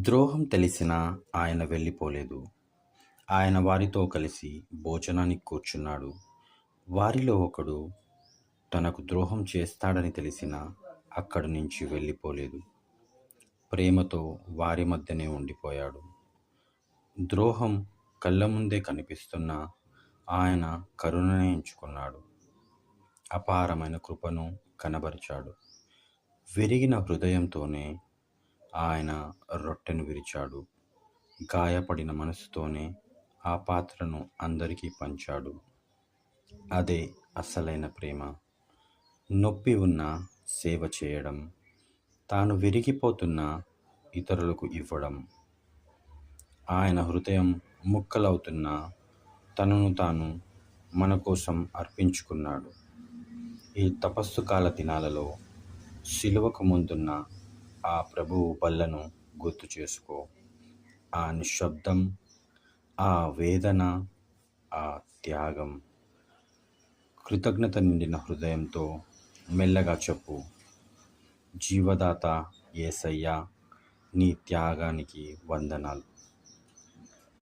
ద్రోహం తెలిసినా ఆయన వెళ్ళిపోలేదు. ఆయన వారితో కలిసి భోజనానికి కూర్చున్నాడు. వారిలో ఒకడు తనకు ద్రోహం చేస్తాడని తెలిసినా అక్కడి నుంచి వెళ్ళిపోలేదు. ప్రేమతో వారి మధ్యనే ఉండిపోయాడు. ద్రోహం కళ్ళ ముందే కనిపిస్తున్నా ఆయన కరుణనే ఎంచుకున్నాడు. అపారమైన కృపను కనబరిచాడు. విరిగిన హృదయంతోనే ఆయన రొట్టెను విరిచాడు. గాయపడిన మనసుతోనే ఆ పాత్రను అందరికీ పంచాడు. అదే అసలైన ప్రేమ. నొప్పి ఉన్నా సేవ చేయడం, తాను విరిగిపోతున్నా ఇతరులకు ఇవ్వడం. ఆయన హృదయం ముక్కలవుతున్నా తనను తాను మన కోసం అర్పించుకున్నాడు. ఈ తపస్సు కాల దినాలలో శిలువకు ముందున్న ఆ ప్రభువు బల్లను గుర్తు చేసుకో. ఆ నిశ్శబ్దం, ఆ వేదన, ఆ త్యాగం. కృతజ్ఞత నిండిన హృదయంతో మెల్లగా చెప్పు, జీవదాత యేసయ్యా, నీ త్యాగానికి వందనాలు.